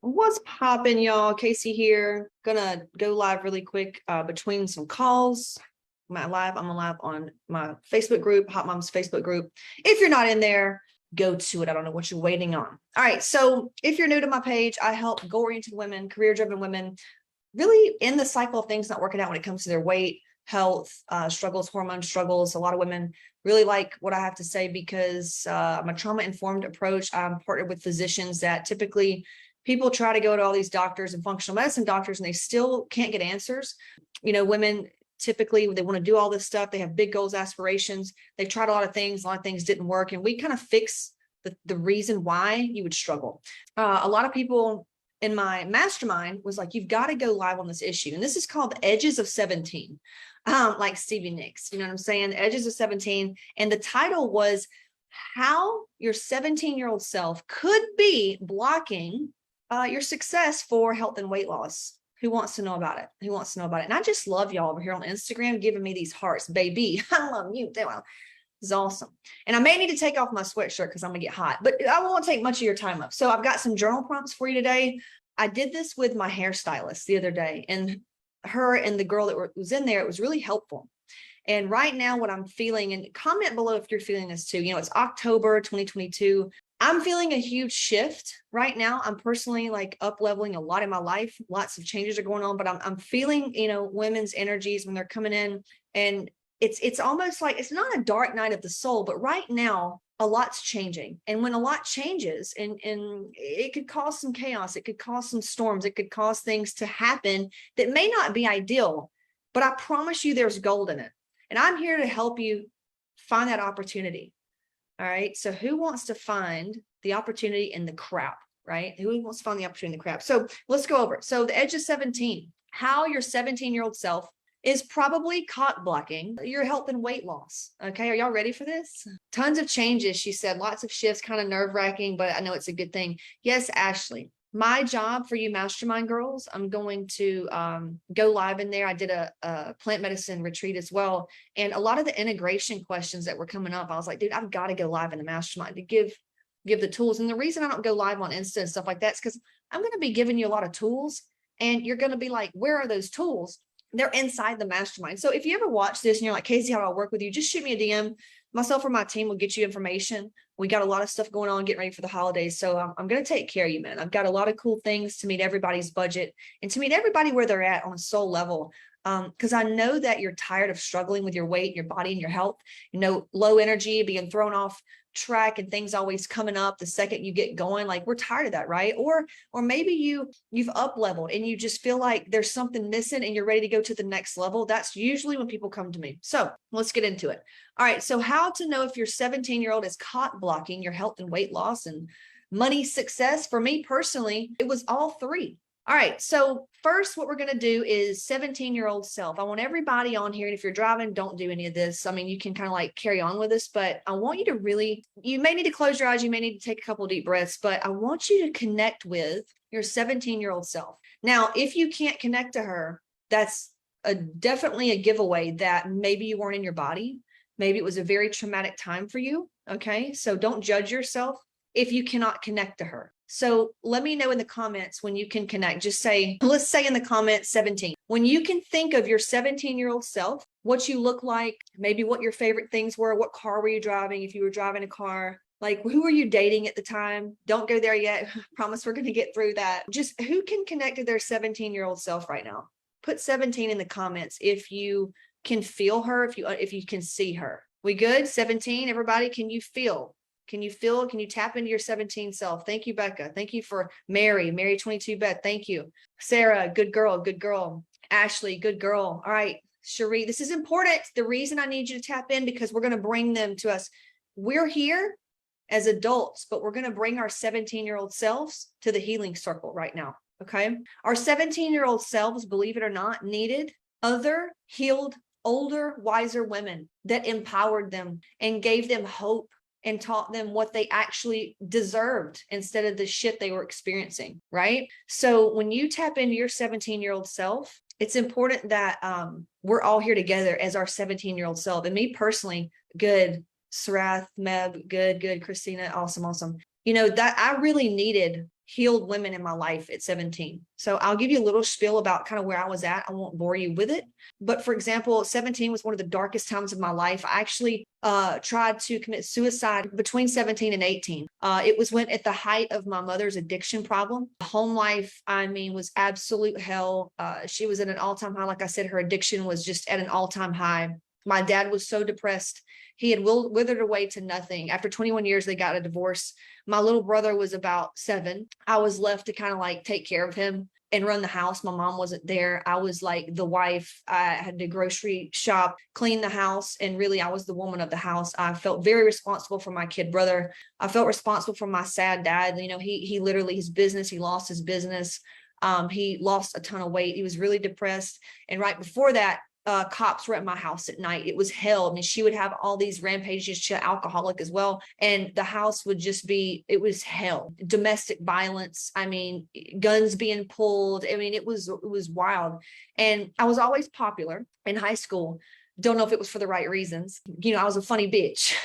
What's poppin', y'all? Casey here. Gonna go live really quick between some calls. I'm live on my Facebook group, Hot Moms Facebook group. If you're not in there, go to it. I don't know what you're waiting on. All right. So if you're new to my page, I help goal-oriented women, career-driven women, really in the cycle of things not working out when it comes to their weight, health, struggles, hormone struggles. A lot of women really like what I have to say because I'm a trauma-informed approach. I'm partnered with physicians that typically people try to go to all these doctors and functional medicine doctors, and they still can't get answers. You know, women typically, they want to do all this stuff. They have big goals, aspirations. They've tried a lot of things didn't work. And we kind of fix the reason why you would struggle. A lot of people in my mastermind was like, you've got to go live on this issue. And this is called the Edges of 17, like Stevie Nicks, you know what I'm saying? The Edges of 17. And the title was how your 17-year-old self could be blocking your success for health and weight loss. Who wants to know about it? Who wants to know about it? And I just love y'all over here on Instagram giving me these hearts, baby. I love you. It's awesome. And I may need to take off my sweatshirt because I'm gonna get hot, but I won't take much of your time up. So I've got some journal prompts for you today. I did this with my hairstylist the other day, and her and the girl that was in there, it was really helpful. And right now, what I'm feeling, and comment below if you're feeling this too, you know, it's October 2022. I'm feeling a huge shift right now. I'm personally like up leveling a lot in my life. Lots of changes are going on, but I'm feeling, you know, women's energies when they're coming in, and it's almost like it's not a dark night of the soul, but right now a lot's changing. And when a lot changes, and it could cause some chaos, it could cause some storms, it could cause things to happen that may not be ideal, but I promise you there's gold in it. And I'm here to help you find that opportunity. All right. So who wants to find the opportunity in the crap, right? Who wants to find the opportunity in the crap? So let's go over it. So the Edge of 17, how your 17-year-old self is probably cock blocking your health and weight loss. Okay. Are y'all ready for this? Tons of changes. She said lots of shifts, kind of nerve wracking, but I know it's a good thing. Yes, Ashley. My job for you mastermind girls, I'm going to go live in there. I did a plant medicine retreat as well. And a lot of the integration questions that were coming up, I was like, dude, I've got to go live in the mastermind to give the tools. And the reason I don't go live on Insta and stuff like that is because I'm going to be giving you a lot of tools, and you're going to be like, where are those tools? They're inside the mastermind. So if you ever watch this and you're like, Casey, how do I work with you? Just shoot me a DM. Myself or my team will get you information. We got a lot of stuff going on, getting ready for the holidays. So I'm going to take care of you, man. I've got a lot of cool things to meet everybody's budget and to meet everybody where they're at on a soul level. Because I know that you're tired of struggling with your weight, your body, and your health, you know, low energy, being thrown off track and things always coming up the second you get going. Like, we're tired of that, right? Or maybe you've up leveled and you just feel like there's something missing and you're ready to go to the next level. That's usually when people come to me. So let's get into it. All right. So how to know if your 17-year-old is cock blocking your health and weight loss and money success? For me personally, it was all three. All right. So first, what we're going to do is 17-year-old self. I want everybody on here. And if you're driving, don't do any of this. I mean, you can kind of like carry on with this, but I want you to really, you may need to close your eyes. You may need to take a couple of deep breaths, but I want you to connect with your 17-year-old self. Now, if you can't connect to her, that's definitely a giveaway that maybe you weren't in your body. Maybe it was a very traumatic time for you. Okay. So don't judge yourself if you cannot connect to her. So let me know in the comments when you can connect. Just say, let's say in the comments 17. When you can think of your 17-year-old self, what you look like, maybe what your favorite things were, what car were you driving, if you were driving a car, like who were you dating at the time? Don't go there yet. Promise we're going to get through that. Just who can connect to their 17-year-old self right now? Put 17 in the comments if you can feel her, if you can see her. We good? 17, everybody, can you feel? Can you feel, can you tap into your 17 self? Thank you, Becca. Thank you for Mary 22 Beth. Thank you. Sarah, good girl, good girl. Ashley, good girl. All right, Cherie, this is important. The reason I need you to tap in, because we're going to bring them to us. We're here as adults, but we're going to bring our 17-year-old selves to the healing circle right now. Okay. Our 17-year-old selves, believe it or not, needed other healed, older, wiser women that empowered them and gave them hope and taught them what they actually deserved instead of the shit they were experiencing, right? So when you tap into your 17-year-old self, it's important that we're all here together as our 17-year-old self. And me personally, good. Sarath, Meb, good. Christina, awesome. You know, that I really needed healed women in my life at 17. So I'll give you a little spiel about kind of where I was at. I won't bore you with it. But for example, 17 was one of the darkest times of my life. I actually tried to commit suicide between 17 and 18. It was when at the height of my mother's addiction problem. Home life, I mean, was absolute hell. She was at an all-time high. Like I said, her addiction was just at an all-time high. My dad was so depressed. He had withered away to nothing. After 21 years, they got a divorce. My little brother was about 7. I was left to kind of like take care of him and run the house. My mom wasn't there. I was like the wife. I had to grocery shop, clean the house, and really I was the woman of the house. I felt very responsible for my kid brother. I felt responsible for my sad dad. You know, he literally, his business, he lost his business. He lost a ton of weight. He was really depressed. And right before that, cops were at my house at night. It was hell. I mean, she would have all these rampages. She's alcoholic as well. And the house would just be, it was hell. Domestic violence. I mean, guns being pulled. I mean, it was wild. And I was always popular in high school. Don't know if it was for the right reasons. You know, I was a funny bitch.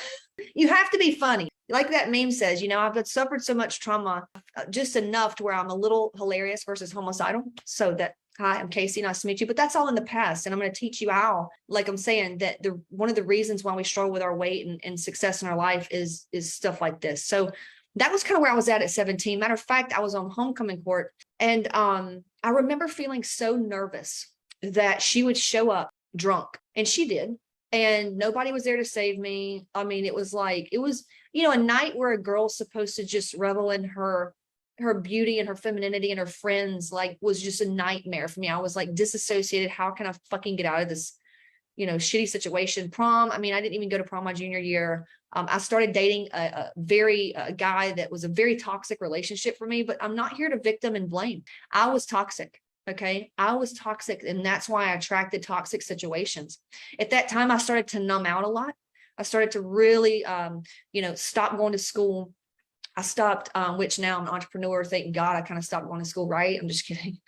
You have to be funny. Like that meme says, you know, I've suffered so much trauma, just enough to where I'm a little hilarious versus homicidal. So that, hi, I'm Casey. Nice to meet you. But that's all in the past. And I'm going to teach you how, like I'm saying, that one of the reasons why we struggle with our weight and success in our life is stuff like this. So that was kind of where I was at 17. Matter of fact, I was on homecoming court. And I remember feeling so nervous that she would show up drunk. And she did. And nobody was there to save me. I mean, it was, you know, a night where a girl's supposed to just revel in her beauty and her femininity and her friends, like, was just a nightmare for me. I was like disassociated. How can I fucking get out of this, you know, shitty situation? Prom. I mean, I didn't even go to prom my junior year. I started dating a guy that was a very toxic relationship for me, but I'm not here to victim and blame. I was toxic. Okay. I was toxic. And that's why I attracted toxic situations. At that time, I started to numb out a lot. I started to really, you know, stop going to school. I stopped, which now I'm an entrepreneur. Thank God I kind of stopped going to school, right? I'm just kidding.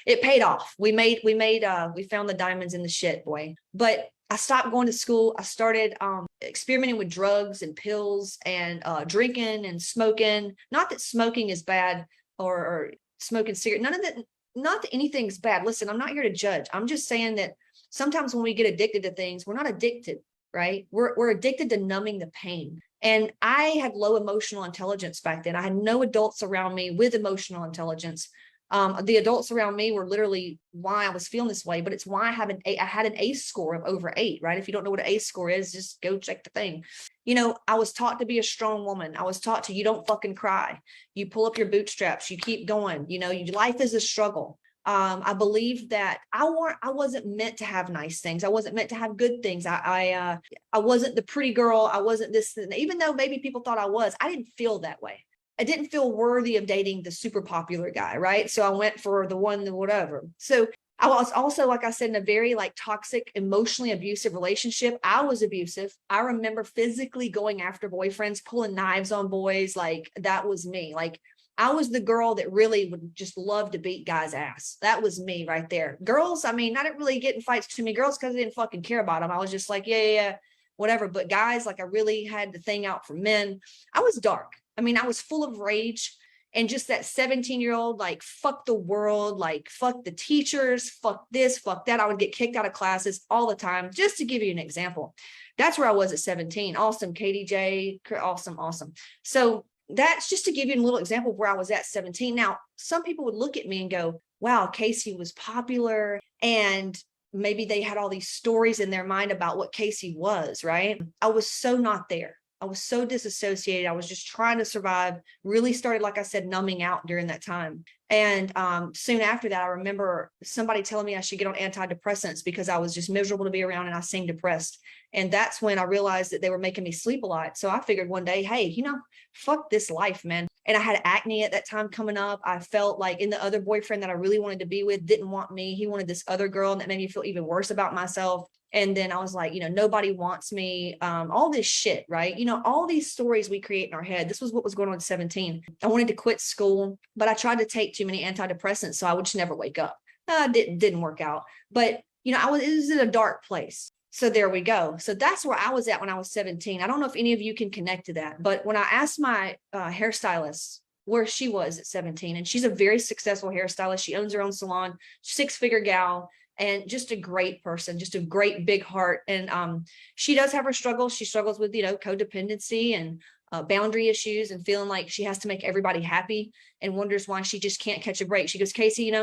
It paid off. We found the diamonds in the shit, boy. But I stopped going to school. I started experimenting with drugs and pills and drinking and smoking. Not that smoking is bad or smoking cigarette. None of that. Not that anything's bad. Listen, I'm not here to judge. I'm just saying that sometimes when we get addicted to things, we're not addicted, right? We're addicted to numbing the pain. And I had low emotional intelligence back then. I had no adults around me with emotional intelligence. The adults around me were literally why I was feeling this way, but it's why I had an ACE score of over 8, right? If you don't know what an ACE score is, just go check the thing. You know, I was taught to be a strong woman. I was taught to, you don't fucking cry. You pull up your bootstraps, you keep going. You know, life is a struggle. I believe that I wasn't meant to have nice things. I wasn't meant to have good things. I wasn't the pretty girl. I wasn't this, even though maybe people thought I was, I didn't feel that way. I didn't feel worthy of dating the super popular guy, right? So I went for the one, the whatever. So I was also, like I said, in a very toxic, emotionally abusive relationship. I was abusive. I remember physically going after boyfriends, pulling knives on boys. Like, that was me. Like, I was the girl that really would just love to beat guys' ass. That was me right there. Girls, I mean, I didn't really get in fights too many girls because I didn't fucking care about them. I was just like, yeah, whatever. But guys, like, I really had the thing out for men. I was dark. I mean, I was full of rage and just that 17-year-old, like, fuck the world, like, fuck the teachers, fuck this, fuck that. I would get kicked out of classes all the time, just to give you an example. That's where I was at 17. Awesome, KDJ, awesome. So that's just to give you a little example of where I was at 17. Now, some people would look at me and go, wow, Casey was popular, and maybe they had all these stories in their mind about what Casey was, right? I was so not there. I was so disassociated. I was just trying to survive. Really started, like I said, numbing out during that time. And soon after that, I remember somebody telling me I should get on antidepressants because I was just miserable to be around and I seemed depressed. And that's when I realized that they were making me sleep a lot. So I figured one day, hey, you know, fuck this life, man. And I had acne at that time coming up. I felt like in the other boyfriend that I really wanted to be with didn't want me. He wanted this other girl, and that made me feel even worse about myself. And then I was like, you know, nobody wants me, all this shit, right? You know, all these stories we create in our head. This was what was going on at 17. I wanted to quit school, but I tried to take too many antidepressants, so I would just never wake up. Didn't work out. But, you know, it was in a dark place. So there we go. So that's where I was at when I was 17. I don't know if any of you can connect to that, but when I asked my hairstylist, where she was at 17. And she's a very successful hairstylist. She owns her own salon, 6-figure gal, and just a great person, just a great big heart. And she does have her struggles. She struggles with, codependency and boundary issues and feeling like she has to make everybody happy and wonders why she just can't catch a break. She goes, Casey,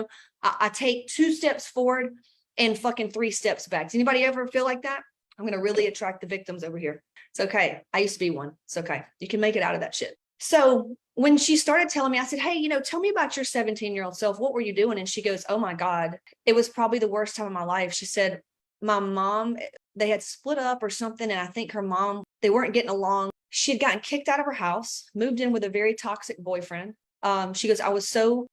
I take 2 steps forward and fucking 3 steps back. Does anybody ever feel like that? I'm going to really attract the victims over here. It's okay. I used to be one. It's okay. You can make it out of that shit. So when she started telling me, I said, hey, tell me about your 17-year-old self. What were you doing? And she goes, oh my God, it was probably the worst time of my life. She said, my mom, they had split up or something. And I think her mom, they weren't getting along. She had gotten kicked out of her house, moved in with a very toxic boyfriend. She goes, I was so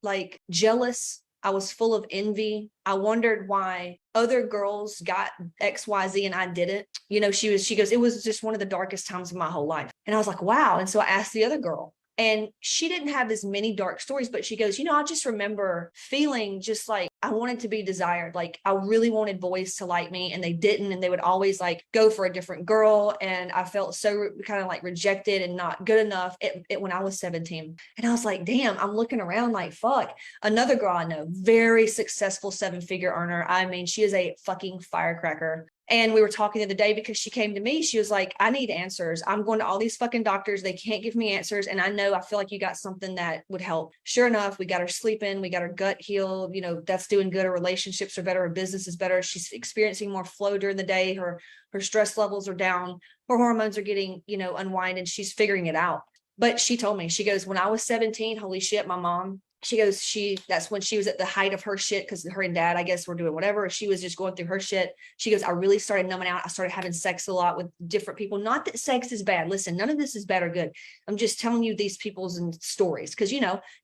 jealous. I was full of envy. I wondered why other girls got XYZ and I didn't. She goes, it was just one of the darkest times of my whole life. And I was like, wow. And so I asked the other girl, and she didn't have as many dark stories, but she goes, I just remember feeling just like I wanted to be desired. Like I really wanted boys to like me and they didn't. And they would always go for a different girl. And I felt so kind of rejected and not good enough when I was 17. And I was like, damn, I'm looking around like, fuck. Another girl I know, very successful 7-figure earner. I mean, she is a fucking firecracker. And we were talking the other day because she came to me. She was like, I need answers. I'm going to all these fucking doctors. They can't give me answers. And I feel like you got something that would help. Sure enough, we got her sleeping. We got her gut healed. That's doing good. Her relationships are better. Her business is better. She's experiencing more flow during the day. Her stress levels are down. Her hormones are getting, unwind, and she's figuring it out. But she told me, she goes, when I was 17, holy shit, my mom, she goes, that's when she was at the height of her shit, because her and dad, I guess, were doing whatever. She was just going through her shit. She goes, I really started numbing out. I started having sex a lot with different people. Not that sex is bad. Listen, none of this is bad or good. I'm just telling you these people's stories because,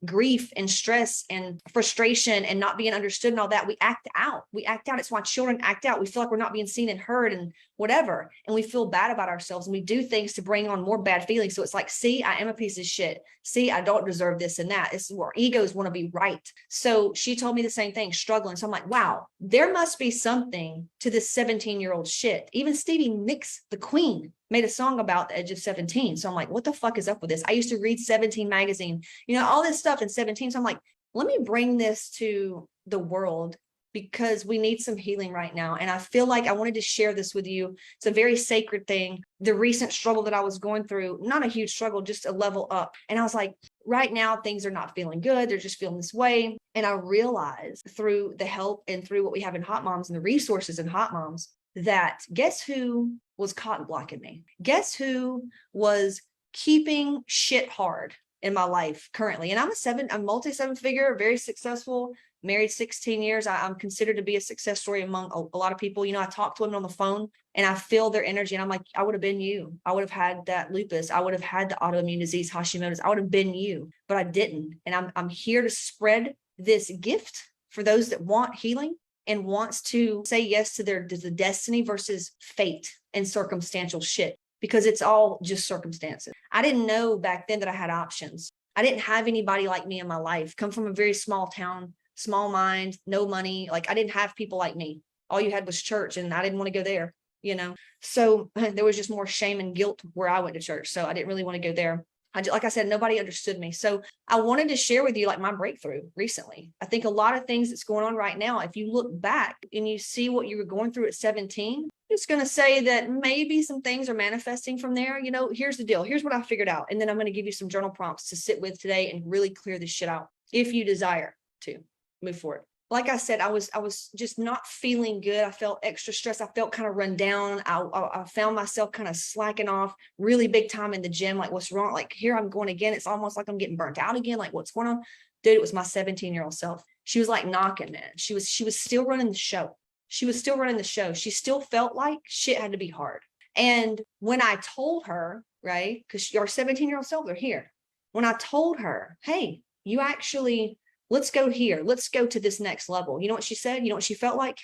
grief and stress and frustration and not being understood and all that, we act out. It's why children act out. We feel like we're not being seen and heard and whatever. And we feel bad about ourselves and we do things to bring on more bad feelings. So it's like, see, I am a piece of shit. See, I don't deserve this and that. It's where egos want to be right. So she told me the same thing, struggling. So I'm like, wow, there must be something to this 17-year-old shit. Even Stevie Nicks, the Queen, made a song about the age of 17. So I'm like, what the fuck is up with this? I used to read 17 magazine, all this stuff in 17. So I'm like, let me bring this to the world because we need some healing right now. And I feel like I wanted to share this with you. It's a very sacred thing. The recent struggle that I was going through, not a huge struggle, just a level up. And I was like, right now, things are not feeling good. They're just feeling this way. And I realized through the help and through what we have in Hot Moms and the resources in Hot Moms, that guess who was cotton blocking me? Guess who was keeping shit hard in my life currently? And I'm multi 7-figure, very successful, married 16 years. I'm considered to be a success story among a lot of people. I talk to women on the phone and I feel their energy. And I'm like, I would have been you. I would have had that lupus. I would have had the autoimmune disease, Hashimoto's. I would have been you, but I didn't. And I'm here to spread this gift for those that want healing and wants to say yes to the destiny versus fate and circumstantial shit, because it's all just circumstances. I didn't know back then that I had options. I didn't have anybody like me in my life. Come from a very small town, small mind, no money. Like I didn't have people like me. All you had was church and I didn't want to go there, So there was just more shame and guilt where I went to church. So I didn't really want to go there. Like I said, nobody understood me. So I wanted to share with you my breakthrough recently. I think a lot of things that's going on right now, if you look back and you see what you were going through at 17, it's going to say that maybe some things are manifesting from there. Here's the deal. Here's what I figured out. And then I'm going to give you some journal prompts to sit with today and really clear this shit out if you desire to move forward. Like I said, I was just not feeling good. I felt extra stressed. I felt kind of run down. I found myself kind of slacking off really big time in the gym. Like, what's wrong? Like, here I'm going again. It's almost like I'm getting burnt out again. Like, what's going on? Dude, it was my 17-year-old self. She was knocking, man. She was still running the show. She still felt like shit had to be hard. And when I told her, right, because your 17-year-old self are here. When I told her, hey, you actually, let's go here. Let's go to this next level. You know what she said? You know what she felt like?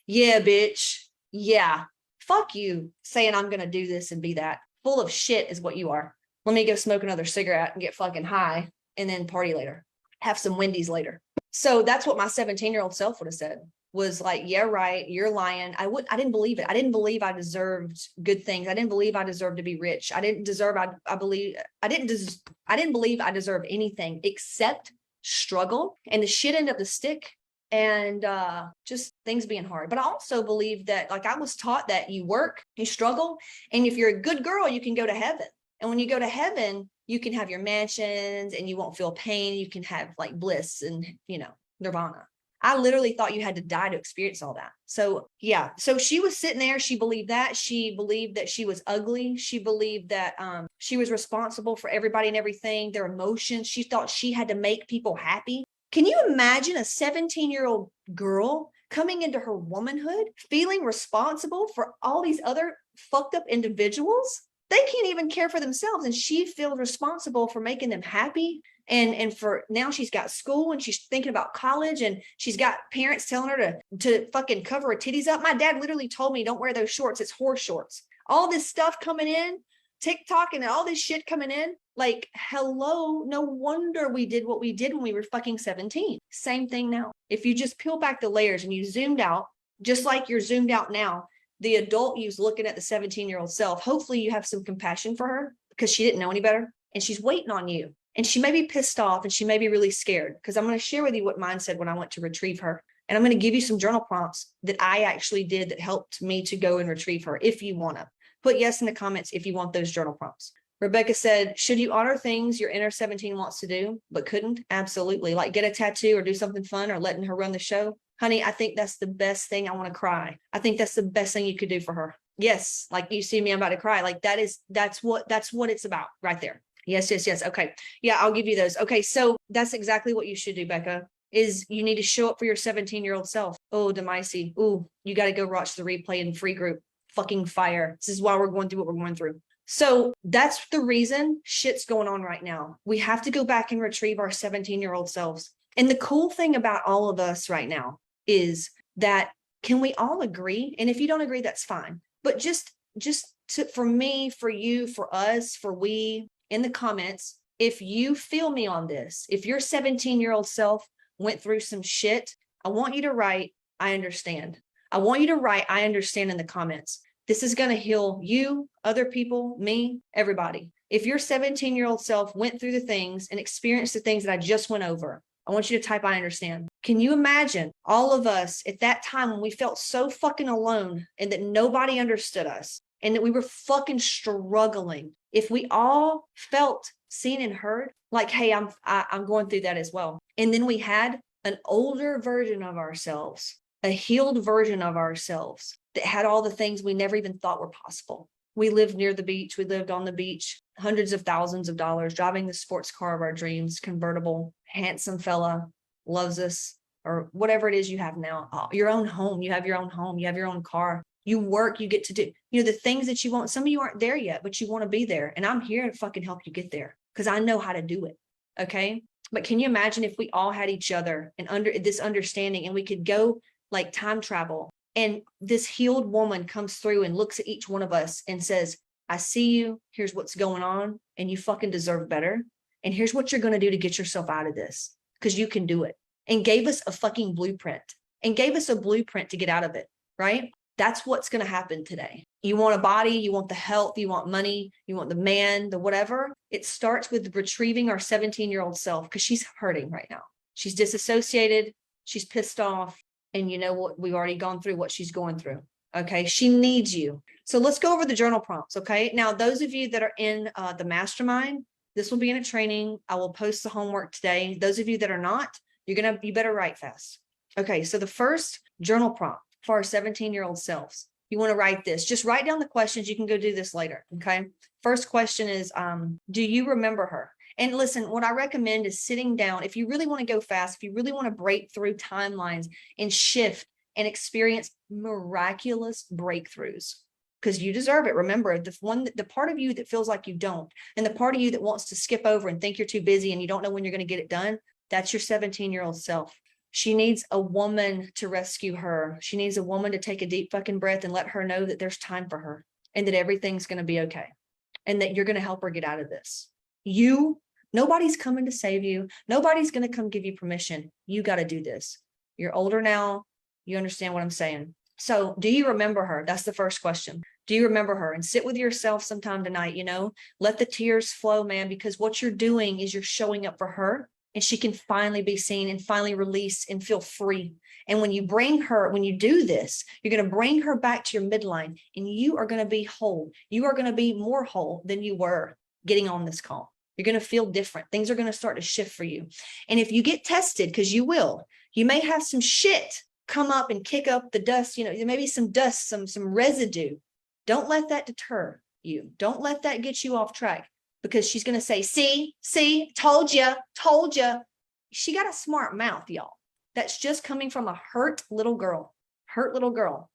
Yeah, bitch. Yeah. Fuck you saying I'm going to do this and be that. Full of shit is what you are. Let me go smoke another cigarette and get fucking high and then party later. Have some Wendy's later. So that's what my 17-year-old self would have said. was like, yeah, right, you're lying. I didn't believe it. I didn't believe I deserved good things. I didn't believe I deserved to be rich. I didn't believe I deserved anything except struggle and the shit end of the stick and just things being hard. But I also believe that, like, I was taught that you work, you struggle, and if you're a good girl, you can go to heaven. And when you go to heaven, you can have your mansions and you won't feel pain. You can have like bliss and, nirvana. I literally thought you had to die to experience all that. So yeah. So she was sitting there. She believed that. She believed that she was ugly. She believed that she was responsible for everybody and everything, their emotions. She thought she had to make people happy. Can you imagine a 17-year-old girl coming into her womanhood, feeling responsible for all these other fucked up individuals? They can't even care for themselves. And she feels responsible for making them happy. And for now she's got school and she's thinking about college and she's got parents telling her to fucking cover her titties up. My dad literally told me, don't wear those shorts. It's horse shorts. All this stuff coming in, TikTok and all this shit coming in. Like, hello, no wonder we did what we did when we were fucking 17. Same thing now. If you just peel back the layers and you zoomed out, just like you're zoomed out now, the adult you's looking at the 17-year-old self, hopefully you have some compassion for her because she didn't know any better and she's waiting on you. And she may be pissed off and she may be really scared, because I'm going to share with you what mine said when I went to retrieve her. And I'm going to give you some journal prompts that I actually did that helped me to go and retrieve her. If you want to put yes in the comments, if you want those journal prompts. Rebecca said, should you honor things your inner 17 wants to do, but couldn't? Absolutely. Like get a tattoo or do something fun or letting her run the show. Honey, I think that's the best thing. I want to cry. I think that's the best thing you could do for her. Yes. Like you see me, I'm about to cry. Like that's what it's about right there. Yes. Okay. Yeah, I'll give you those. Okay. So that's exactly what you should do, Becca, is you need to show up for your 17-year-old self. Oh, Demaisi. Oh, you got to go watch the replay in free group. Fucking fire. This is why we're going through what we're going through. So that's the reason shit's going on right now. We have to go back and retrieve our 17-year-old selves. And the cool thing about all of us right now is that, can we all agree? And if you don't agree, that's fine. But for me, for you, for us, for we, in the comments, if you feel me on this, if your 17-year-old self went through some shit, I want you to write, I understand. I want you to write, I understand in the comments. This is going to heal you, other people, me, everybody. If your 17-year-old self went through the things and experienced the things that I just went over, I want you to type, I understand. Can you imagine all of us at that time when we felt so fucking alone and that nobody understood us and that we were fucking struggling? If we all felt seen and heard, like, hey, I'm going through that as well. And then we had an older version of ourselves, a healed version of ourselves that had all the things we never even thought were possible. We lived near the beach. We lived on the beach, hundreds of thousands of dollars, driving the sports car of our dreams, convertible, handsome fella, loves us, or whatever it is you have now. Your own home. You have your own home. You have your own car. You work, you get to do, the things that you want. Some of you aren't there yet, but you want to be there. And I'm here to fucking help you get there because I know how to do it. Okay. But can you imagine if we all had each other and under this understanding, and we could go like time travel, and this healed woman comes through and looks at each one of us and says, I see you. Here's what's going on. And you fucking deserve better. And here's what you're going to do to get yourself out of this, because you can do it. And gave us a fucking blueprint and gave us a blueprint to get out of it. Right? That's what's going to happen today. You want a body, you want the health, you want money, you want the man, the whatever. It starts with retrieving our 17-year-old self, because she's hurting right now. She's disassociated. She's pissed off. And you know what? We've already gone through what she's going through. Okay. She needs you. So let's go over the journal prompts. Okay. Now, those of you that are in the mastermind, this will be in a training. I will post the homework today. Those of you that are not, you better write fast. Okay. So the first journal prompt for our 17-year-old selves, you want to write this. Just write down the questions. You can go do this later. Okay. First question is, do you remember her? And listen, what I recommend is sitting down. If you really want to go fast, if you really want to break through timelines and shift and experience miraculous breakthroughs, because you deserve it. Remember, the part of you that feels like you don't, and the part of you that wants to skip over and think you're too busy and you don't know when you're going to get it done, that's your 17-year-old self. She needs a woman to rescue her. She needs a woman to take a deep fucking breath and let her know that there's time for her and that everything's going to be okay and that you're going to help her get out of this. Nobody's coming to save you. Nobody's going to come give you permission. You got to do this. You're older now. You understand what I'm saying? So do you remember her? That's the first question. Do you remember her? And sit with yourself sometime tonight, let the tears flow, man, because what you're doing is you're showing up for her, and she can finally be seen and finally release and feel free. And when you do this, you're going to bring her back to your midline, and you are going to be whole. You are going to be more whole than you were getting on this call. You're going to feel different. Things are going to start to shift for you. And if you get tested, because you will, you may have some shit come up and kick up the dust, maybe some dust, some residue. Don't let that deter you. Don't let that get you off track, because she's going to say, see, told you. She got a smart mouth, y'all. That's just coming from a hurt little girl.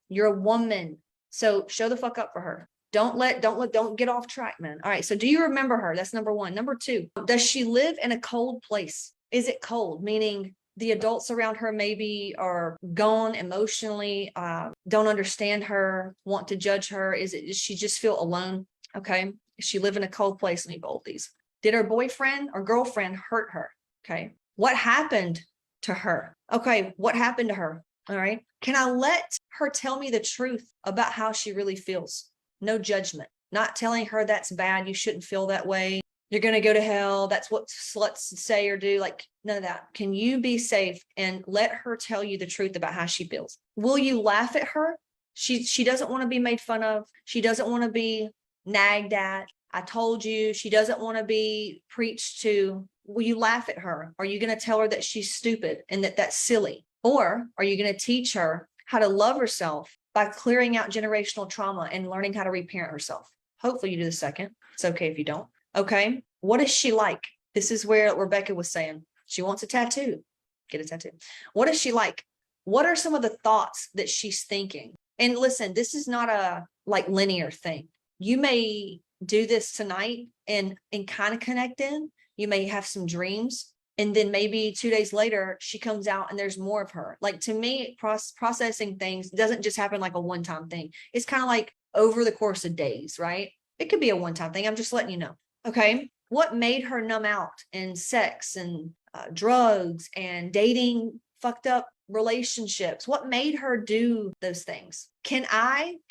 You're a woman. So show the fuck up for her. Don't get off track, man. All right. So do you remember her? That's number one. Number two, does she live in a cold place? Is it cold? Meaning the adults around her maybe are gone emotionally, don't understand her, want to judge her. Does she just feel alone? Okay. Does she live in a cold place? Let me bold these. Did her boyfriend or girlfriend hurt her? Okay. What happened to her? Okay. What happened to her? All right. Can I let her tell me the truth about how she really feels? No judgment, not telling her that's bad. You shouldn't feel that way. You're going to go to hell. That's what sluts say or do. Like, none of that. Can you be safe and let her tell you the truth about how she feels? Will you laugh at her? She doesn't want to be made fun of. She doesn't want to be nagged at. I told you. She doesn't want to be preached to. Will you laugh at her? Are you going to tell her that she's stupid and that that's silly? Or are you going to teach her how to love herself by clearing out generational trauma and learning how to reparent herself? Hopefully you do the second. It's okay if you don't. Okay. What is she like? This is where Rebecca was saying she wants a tattoo. Get a tattoo. What is she like? What are some of the thoughts that she's thinking? And listen, this is not a linear thing. You may do this tonight and kind of connect in. You may have some dreams. And then maybe 2 days later, she comes out and there's more of her. Like, to me, processing things doesn't just happen like a one-time thing. It's kind of like over the course of days, right? It could be a one-time thing. I'm just letting you know. Okay. What made her numb out in sex and drugs and dating fucked up relationships? What made her do those things? Can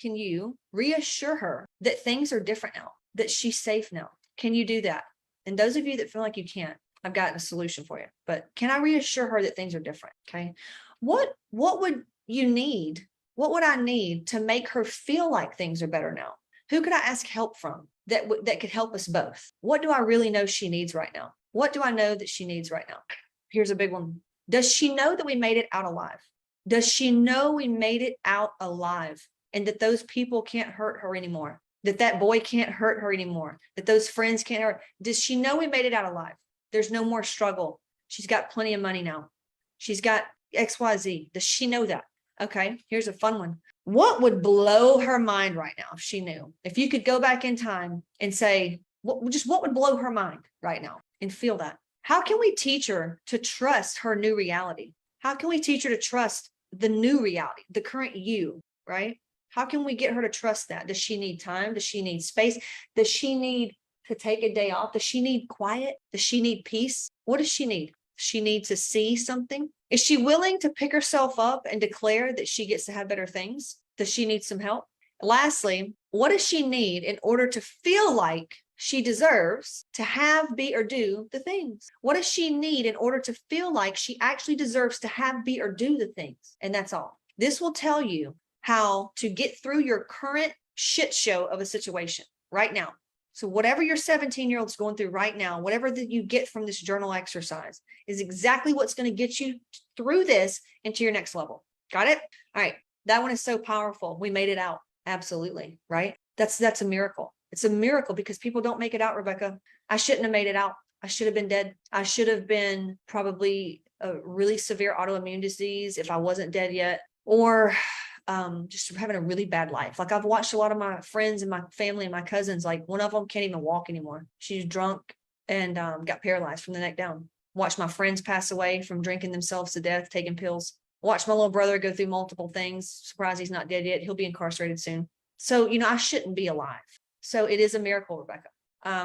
you reassure her that things are different now, that she's safe now? Can you do that? And those of you that feel like you can't, I've got a solution for you. But can I reassure her that things are different? Okay. What would you need? What would I need to make her feel like things are better now? Who could I ask help from that could help us both? What do I really know she needs right now? What do I know that she needs right now? Here's a big one. Does she know that we made it out alive? Does she know we made it out alive and that those people can't hurt her anymore? That boy can't hurt her anymore? That those friends can't hurt? Does she know we made it out alive? There's no more struggle. She's got plenty of money now. She's got XYZ. Does she know that? Okay, here's a fun one. What would blow her mind right now if she knew? If you could go back in time and say, what would blow her mind right now and feel that? How can we teach her to trust her new reality? How can we teach her to trust the new reality, the current you, right? How can we get her to trust that? Does she need time? Does she need space? Does she need to take a day off? Does she need quiet? Does she need peace? What does she need? Does she need to see something? Is she willing to pick herself up and declare that she gets to have better things? Does she need some help? Lastly, what does she need in order to feel like she deserves to have, be, or do the things? What does she need in order to feel like she actually deserves to have, be, or do the things? And that's all. This will tell you how to get through your current shit show of a situation right now. So whatever your 17-year-old's going through right now, whatever that you get from this journal exercise is exactly what's going to get you through this into your next level. Got it? All right. That one is so powerful. We made it out. Absolutely. Right? That's a miracle. It's a miracle because people don't make it out, Rebecca. I shouldn't have made it out. I should have been dead. I should have been probably a really severe autoimmune disease if I wasn't dead yet, or just having a really bad life. Like, I've watched a lot of my friends and my family and my cousins, like one of them can't even walk anymore. She's drunk and got paralyzed from the neck down. Watched my friends pass away from drinking themselves to death, taking pills. Watched my little brother go through multiple things. Surprised he's not dead yet. He'll be incarcerated soon. So, I shouldn't be alive. So it is a miracle, Rebecca.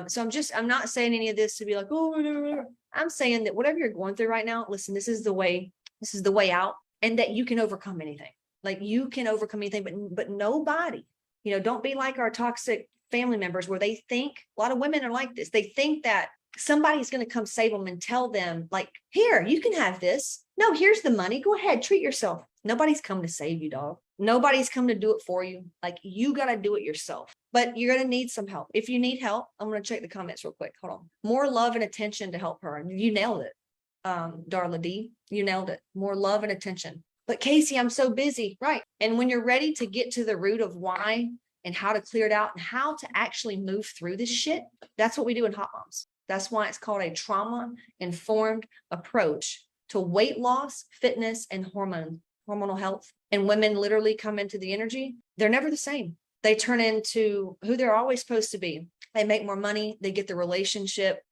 So I'm not saying any of this to be like, oh, I'm saying that whatever you're going through right now, listen, this is the way out. and that you can overcome anything. Like you can overcome anything, but nobody, don't be like our toxic family members where they think, a lot of women are like this. They think that somebody's going to come save them and tell them like, here, you can have this. No, here's the money. Go ahead, treat yourself. Nobody's come to save you, dog. Nobody's come to do it for you. Like you got to do it yourself, but you're going to need some help. If you need help, I'm going to check the comments real quick. Hold on. More love and attention to help her. You nailed it. Darla D, you nailed it. More love and attention. But Casey, I'm so busy. Right. And when you're ready to get to the root of why and how to clear it out and how to actually move through this shit, that's what we do in Hot Moms. That's why it's called a trauma-informed approach to weight loss, fitness, and hormonal health. And women literally come into the energy. They're never the same. They turn into who they're always supposed to be. They make more money. They get the relationship.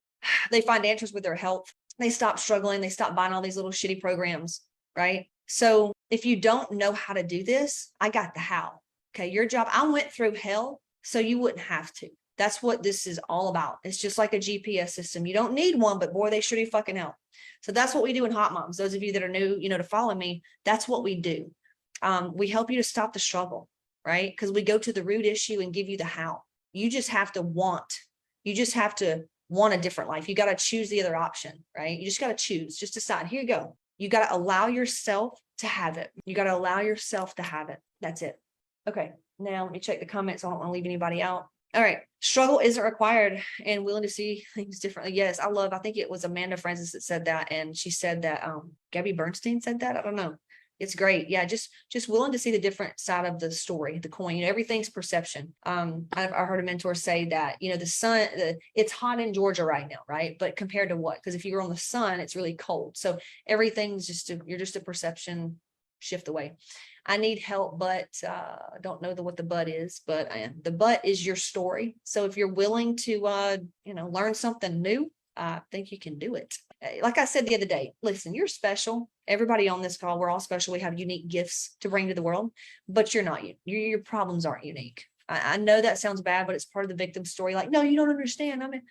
They find answers with their health. They stop struggling. They stop buying all these little shitty programs, right? So if you don't know how to do this, I got the how. Okay, your job. I went through hell so you wouldn't have to. That's what this is all about. It's just like a GPS system. You don't need one, but boy, they sure do fucking help. So that's what we do in Hot Moms. Those of you that are new, to follow me, that's what we do. We help you to stop the struggle, right? Because we go to the root issue and give you the how. You just have to want. You just have to want a different life. You got to choose the other option, right? You just got to choose. Just decide. Here you go. You got to allow yourself to have it. You got to allow yourself to have it. That's it. Okay. Now let me check the comments. I don't want to leave anybody out. All right. Struggle isn't required and willing to see things differently. Yes, I think it was Amanda Francis that said that. And she said that Gabby Bernstein said that. I don't know. It's great. Yeah, just willing to see the different side of the story, the coin. Everything's perception. I heard a mentor say that, the sun, it's hot in Georgia right now, right? But compared to what? Because if you're on the sun, it's really cold. So everything's you're just a perception shift away. I need help, but don't know what the but is, but the but is your story. So if you're willing to, learn something new, I think you can do it. Like I said the other day, listen, you're special. Everybody on this call, we're all special. We have unique gifts to bring to the world, but you're not. Your problems aren't unique. I know that sounds bad, but it's part of the victim story. Like, no, you don't understand. I mean,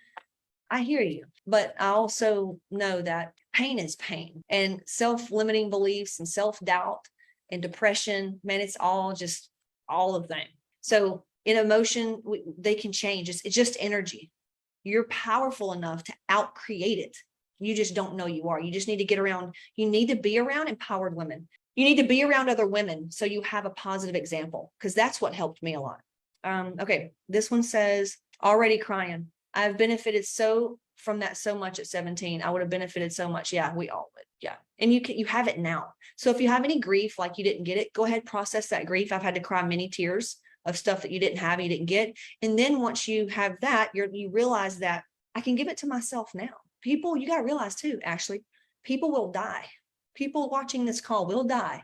I hear you, but I also know that pain is pain, and self-limiting beliefs and self-doubt and depression, man, it's all of them. So in emotion, they can change. It's just energy. You're powerful enough to outcreate it. You just don't know you are. You just need to get around. You need to be around empowered women. You need to be around other women so you have a positive example, because that's what helped me a lot. Okay, this one says, already crying. I've benefited from that so much at 17. I would have benefited so much. Yeah, we all would. Yeah. And you have it now. So if you have any grief, like you didn't get it, go ahead, process that grief. I've had to cry many tears of stuff that you didn't have, you didn't get. And then once you have that, you realize that I can give it to myself now. People, you got to realize too, actually, people will die. People watching this call will die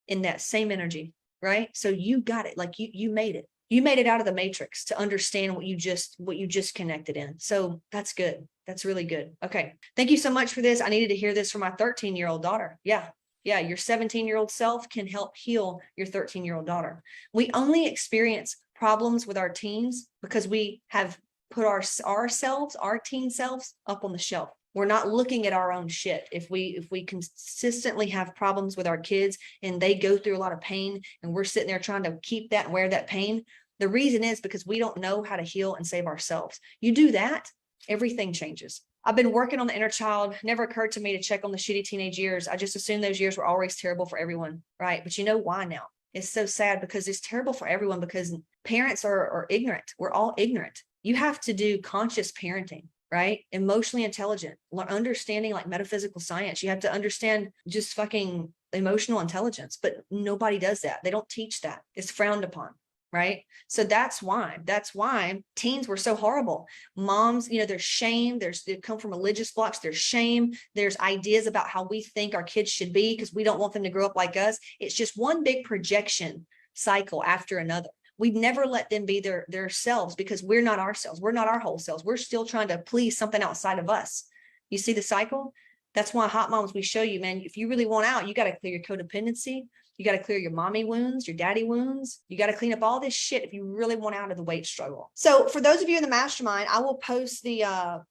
in that same energy, right? So you got it. Like you made it. You made it out of the matrix to understand what you just connected in. So that's good. That's really good. Okay. Thank you so much for this. I needed to hear this from my 13-year-old daughter. Yeah. Your 17-year-old self can help heal your 13-year-old daughter. We only experience problems with our teens because we have put our teen selves up on the shelf. We're not looking at our own shit. If we consistently have problems with our kids and they go through a lot of pain and we're sitting there trying to keep that and wear that pain, the reason is because we don't know how to heal and save ourselves. You do that, everything changes. I've been working on the inner child. Never occurred to me to check on the shitty teenage years. I just assumed those years were always terrible for everyone, right? But you know why now? It's so sad because it's terrible for everyone because parents are ignorant. We're all ignorant. You have to do conscious parenting, right? Emotionally intelligent, understanding like metaphysical science. You have to understand just fucking emotional intelligence, but nobody does that. They don't teach that. It's frowned upon. Right. So that's why teens were so horrible. Moms, there's shame. They come from religious blocks. There's shame. There's ideas about how we think our kids should be because we don't want them to grow up like us. It's just one big projection cycle after another. We'd never let them be their selves because we're not ourselves. We're not our whole selves. We're still trying to please something outside of us. You see the cycle? That's why Hot Moms, we show you, man, if you really want out, you got to clear your codependency. You got to clear your mommy wounds, your daddy wounds. You got to clean up all this shit if you really want out of the weight struggle. So for those of you in the mastermind, I will post the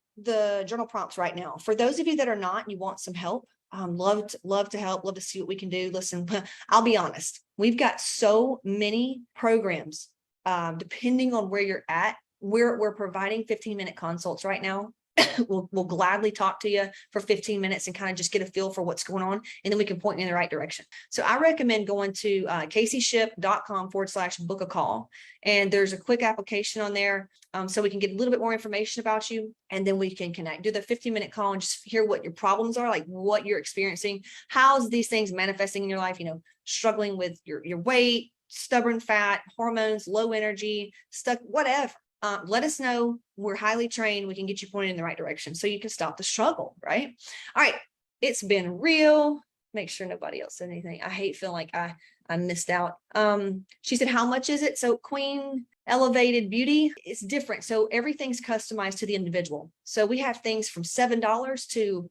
journal prompts right now. For those of you that are not, and you want some help, Love to help, love to see what we can do. Listen, I'll be honest. We've got so many programs, depending on where you're at. We're providing 15-minute consults right now. We'll gladly talk to you for 15 minutes and kind of just get a feel for what's going on. And then we can point you in the right direction. So I recommend going to caseyship.com/book a call. And there's a quick application on there. So we can get a little bit more information about you, and then we can connect, do the 15-minute call and just hear what your problems are, like what you're experiencing. How's these things manifesting in your life? Struggling with your weight, stubborn fat, hormones, low energy, stuck, whatever. Let us know. We're highly trained. We can get you pointed in the right direction so you can stop the struggle, right? All right. It's been real. Make sure nobody else said anything. I hate feeling like I missed out. She said, how much is it? So Queen Elevated Beauty is different. So everything's customized to the individual. So we have things from $7 to,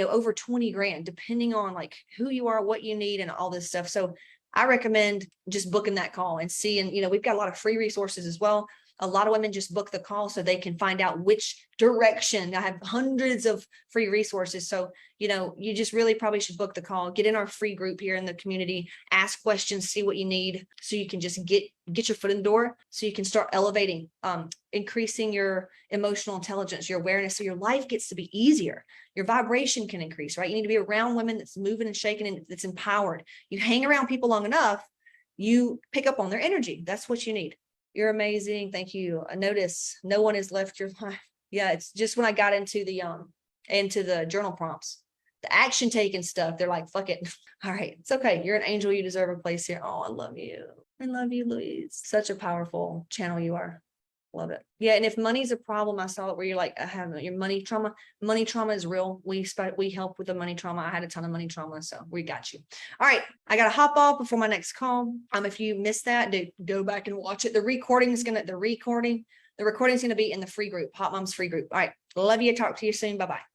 over 20 grand, depending on like who you are, what you need, and all this stuff. So I recommend just booking that call and seeing, we've got a lot of free resources as well. A lot of women just book the call so they can find out which direction. I have hundreds of free resources. So, you just really probably should book the call, get in our free group here in the community, ask questions, see what you need, so you can just get your foot in the door, so you can start elevating, increasing your emotional intelligence, your awareness, so your life gets to be easier. Your vibration can increase, right? You need to be around women that's moving and shaking and that's empowered. You hang around people long enough, you pick up on their energy. That's what you need. You're amazing. Thank you. I notice no one has left your life. Yeah, it's just when I got into the journal prompts, the action taking stuff, they're like, fuck it. All right, it's okay. You're an angel. You deserve a place here. Oh, I love you. I love you, Louise. Such a powerful channel you are. Love it. Yeah. And if money's a problem, I saw it where you're like, I have your money trauma. Money trauma is real. We help with the money trauma. I had a ton of money trauma, so we got you. All right. I got to hop off before my next call. If you missed that, go back and watch it. The recording is going to be in the free group, Hot Moms free group. All right. Love you. Talk to you soon. Bye-bye.